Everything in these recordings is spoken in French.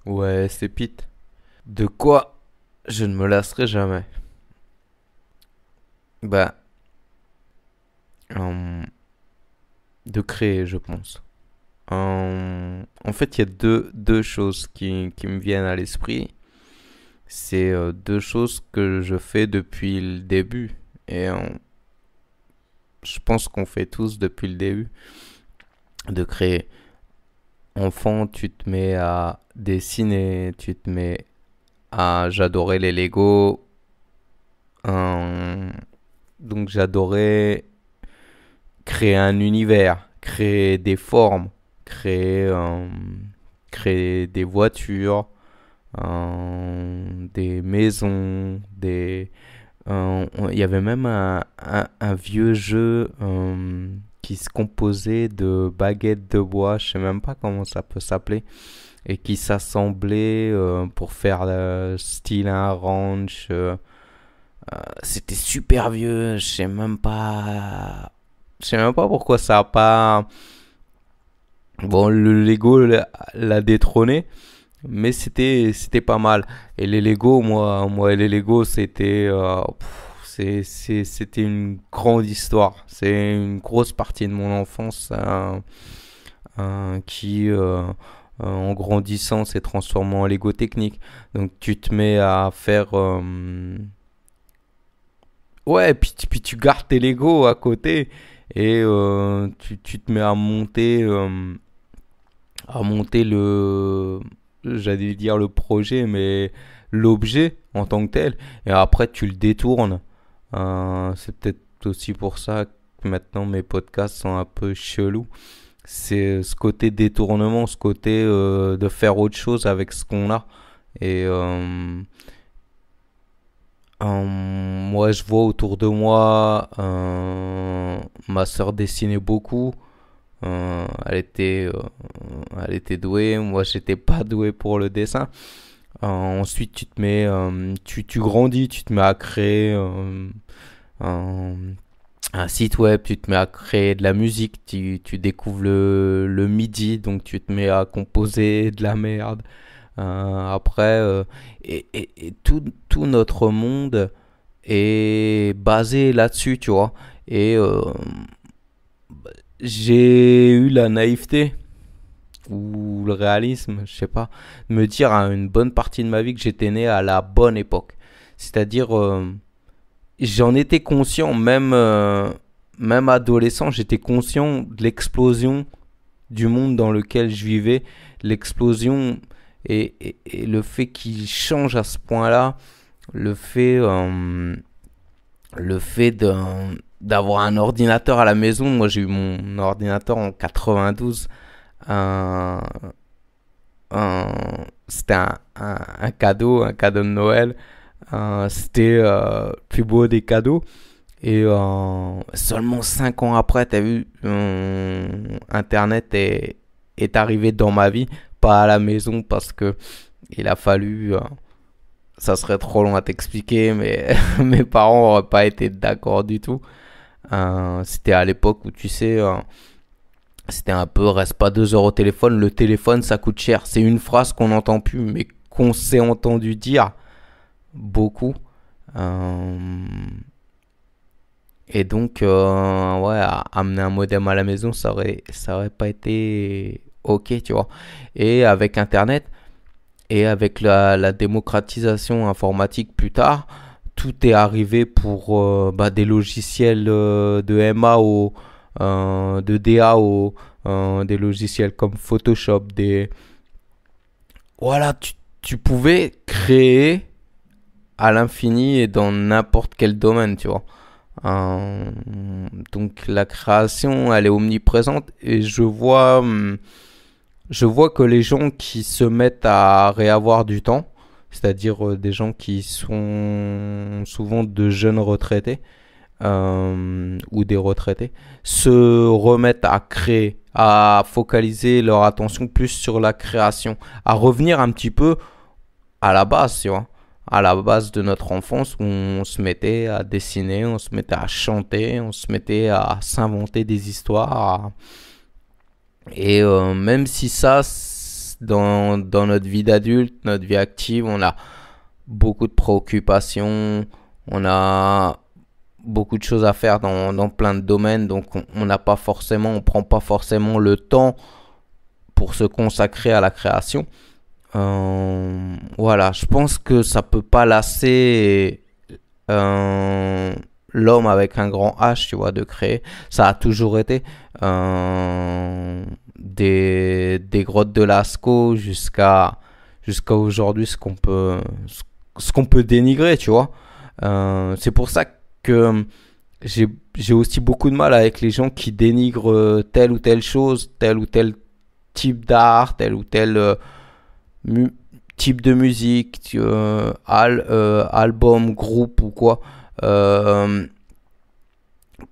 Ouais, c'est Pete. De quoi je ne me lasserai jamais. Bah, euh, de créer, je pense. En fait, il y a deux choses qui me viennent à l'esprit. C'est deux choses que je fais depuis le début. Et je pense qu'on fait tous depuis le début de créer. Enfant, tu te mets à dessiner, tu te mets à... J'adorais les Lego. Euh, donc j'adorais créer un univers, créer des formes, créer des voitures, des maisons, il y avait même un vieux jeu qui se composait de baguettes de bois, je sais même pas comment ça peut s'appeler, et qui s'assemblait pour faire style un ranch. C'était super vieux, je sais même pas pourquoi ça a pas. Bon, le Lego l'a détrôné, mais c'était pas mal. Et les Lego, moi les Lego, c'était une grande histoire. C'est une grosse partie de mon enfance qui, en grandissant, s'est transformé en Lego technique. Donc tu te mets à faire. Ouais, puis tu gardes tes Lego à côté et tu te mets à monter j'allais dire le projet, mais l'objet en tant que tel. Et après, tu le détournes. C'est peut-être aussi pour ça que maintenant mes podcasts sont un peu chelous. C'est ce côté détournement, ce côté de faire autre chose avec ce qu'on a. Et moi, je vois autour de moi, ma sœur dessinait beaucoup. Elle était douée. Moi, j'étais pas doué pour le dessin. Ensuite, tu grandis, tu te mets à créer un, un site web, tu te mets à créer de la musique, tu découvres le MIDI, donc tu te mets à composer de la merde. Après, et tout notre monde est basé là-dessus, tu vois. Et j'ai eu la naïveté ou le réalisme, je sais pas, de me dire à une bonne partie de ma vie que j'étais né à la bonne époque. C'est-à-dire, j'en étais conscient, même adolescent, j'étais conscient de l'explosion du monde dans lequel je vivais, l'explosion et le fait qu'il change à ce point-là, le fait, euh, le fait d'avoir un ordinateur à la maison. Moi, j'ai eu mon ordinateur en 92. Un, C'était un cadeau de Noël. C'était le plus beau des cadeaux. Et seulement 5 ans après, t'as vu, Internet est arrivé dans ma vie, pas à la maison parce que il a fallu. Ça serait trop long à t'expliquer, mais mes parents n'auraient pas été d'accord du tout. C'était à l'époque où tu sais, c'était un peu reste pas 2 heures au téléphone, le téléphone ça coûte cher. C'est une phrase qu'on n'entend plus, mais qu'on s'est entendu dire beaucoup. Euh, et donc, ouais, amener un modem à la maison, ça aurait pas été ok, tu vois. Et avec Internet, et avec la démocratisation informatique plus tard, tout est arrivé pour des logiciels de MAO, de DAO, des logiciels comme Photoshop, voilà, tu pouvais créer à l'infini et dans n'importe quel domaine, tu vois. Euh, donc la création, elle est omniprésente et je vois que les gens qui se mettent à réavoir du temps, c'est-à-dire des gens qui sont souvent de jeunes retraités ou des retraités, se remettent à créer, à focaliser leur attention plus sur la création, à revenir un petit peu à la base, tu vois, à la base de notre enfance où on se mettait à dessiner, on se mettait à chanter, on se mettait à s'inventer des histoires. Et même si ça, dans notre vie d'adulte, notre vie active, on a beaucoup de préoccupations, on a beaucoup de choses à faire dans plein de domaines, donc on prend pas forcément le temps pour se consacrer à la création. Voilà, je pense que ça peut pas lasser l'homme avec un grand H, tu vois, de créer. Ça a toujours été des grottes de Lascaux jusqu'à aujourd'hui, ce qu'on peut dénigrer, tu vois. C'est pour ça que j'ai aussi beaucoup de mal avec les gens qui dénigrent telle ou telle chose, tel ou tel type d'art, tel ou tel type de musique, album, groupe ou quoi.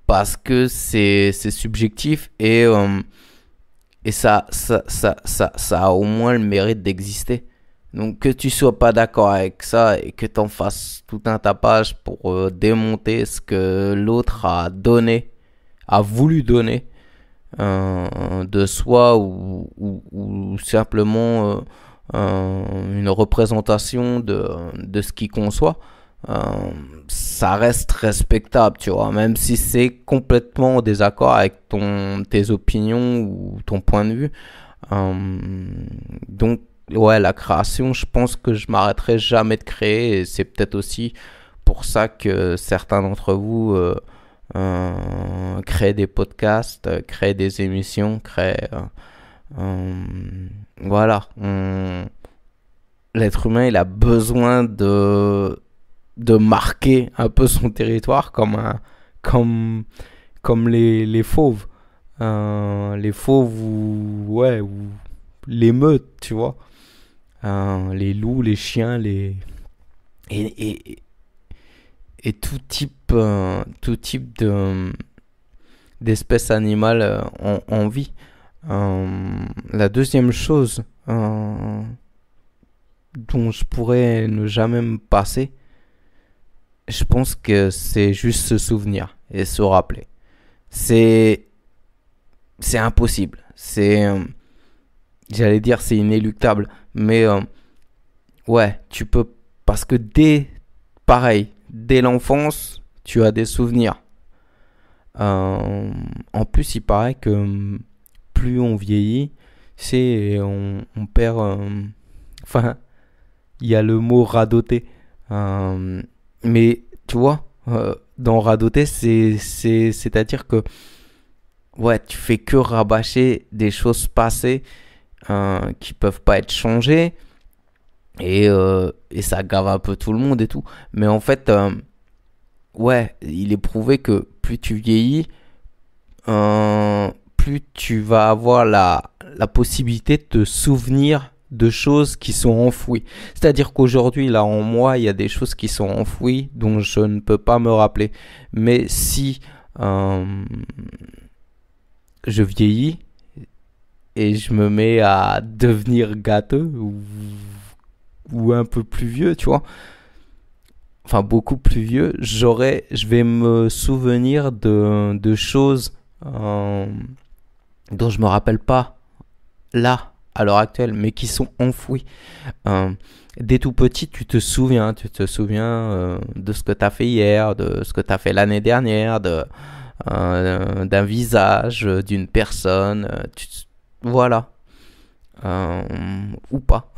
Parce que c'est subjectif et ça a au moins le mérite d'exister. Donc que tu sois pas d'accord avec ça et que t'en fasses tout un tapage pour démonter ce que l'autre a voulu donner de soi ou simplement une représentation de ce qu'il conçoit, ça reste respectable, tu vois, même si c'est complètement en désaccord avec tes opinions ou ton point de vue. Donc, ouais, la création, je pense que je m'arrêterai jamais de créer et c'est peut-être aussi pour ça que certains d'entre vous créent des podcasts, créent des émissions, voilà. L'être humain, il a besoin de marquer un peu son territoire comme les fauves. Les fauves ou les meutes, tu vois. Les loups, les chiens, et, et tout type d'espèces animales en vie. La deuxième chose dont je pourrais ne jamais me passer, je pense que c'est juste se souvenir et se rappeler. C'est c'est impossible. J'allais dire c'est inéluctable, mais ouais, tu peux parce que pareil, dès l'enfance, tu as des souvenirs. En plus, il paraît que plus on vieillit, on perd. Enfin, il y a le mot radoter. Mais tu vois, dans radoter, c'est-à-dire que ouais, tu fais que rabâcher des choses passées qui peuvent pas être changées et ça gave un peu tout le monde et tout. Mais en fait, ouais, il est prouvé que plus tu vieillis, plus tu vas avoir la possibilité de te souvenir de choses qui sont enfouies. C'est-à-dire qu'aujourd'hui, là, en moi, il y a des choses qui sont enfouies dont je ne peux pas me rappeler. Mais si je vieillis et je me mets à devenir gâteux ou un peu plus vieux, tu vois, enfin beaucoup plus vieux, je vais me souvenir de choses dont je me rappelle pas là à l'heure actuelle, mais qui sont enfouies. Dès tout petit, tu te souviens de ce que tu as fait hier, de ce que tu as fait l'année dernière, d'un visage, d'une personne, voilà. Ou pas.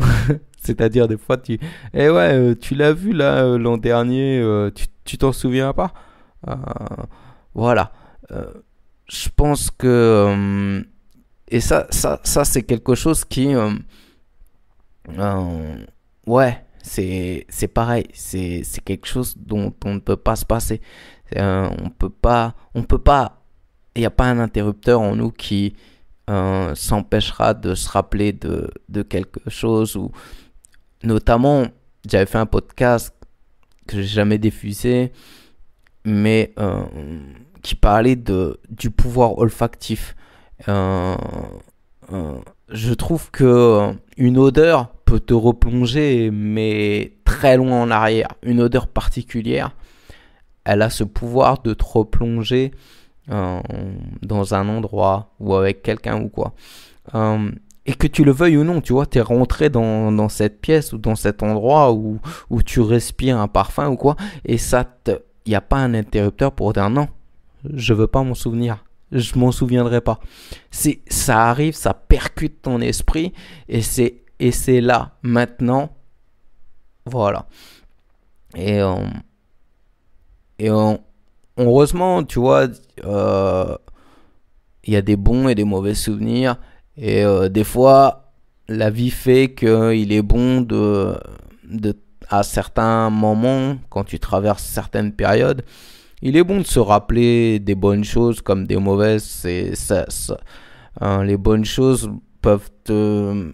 C'est-à-dire des fois eh ouais, tu l'as vu là l'an dernier, tu t'en souviens pas. Euh, voilà. Je pense que et ça c'est quelque chose qui ouais, c'est pareil, c'est quelque chose dont on ne peut pas se passer. On peut pas, il n'y a pas un interrupteur en nous qui s'empêchera de se rappeler de quelque chose ou notamment j'avais fait un podcast que j'ai jamais diffusé mais qui parlait du pouvoir olfactif. Euh, je trouve que une odeur peut te replonger mais très loin en arrière. Une odeur particulière, elle a ce pouvoir de te replonger dans un endroit ou avec quelqu'un ou quoi. Et que tu le veuilles ou non, tu vois, t'es rentré dans cette pièce ou dans cet endroit où tu respires un parfum ou quoi, et y a pas un interrupteur pour dire non, je veux pas m'en souvenir. Je m'en souviendrai pas. Ça arrive, ça percute ton esprit, et c'est là, maintenant, voilà. Et, euh, et heureusement, tu vois, il y a des bons et des mauvais souvenirs. Et des fois, la vie fait qu'il est bon de, à certains moments, quand tu traverses certaines périodes, il est bon de se rappeler des bonnes choses comme des mauvaises. Les bonnes choses peuvent te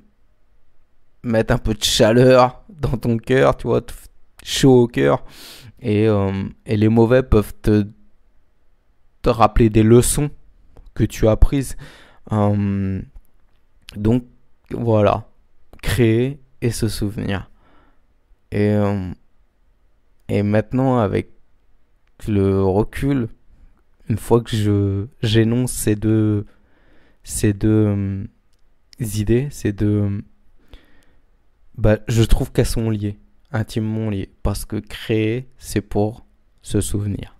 mettre un peu de chaleur dans ton cœur, tu vois, chaud au cœur. Et les mauvais peuvent te rappeler des leçons que tu as prises. Euh, donc voilà, créer et se souvenir. Et, euh, et maintenant, avec le recul, une fois que j'énonce ces deux idées, bah, je trouve qu'elles sont liées, intimement liées, parce que créer, c'est pour se souvenir.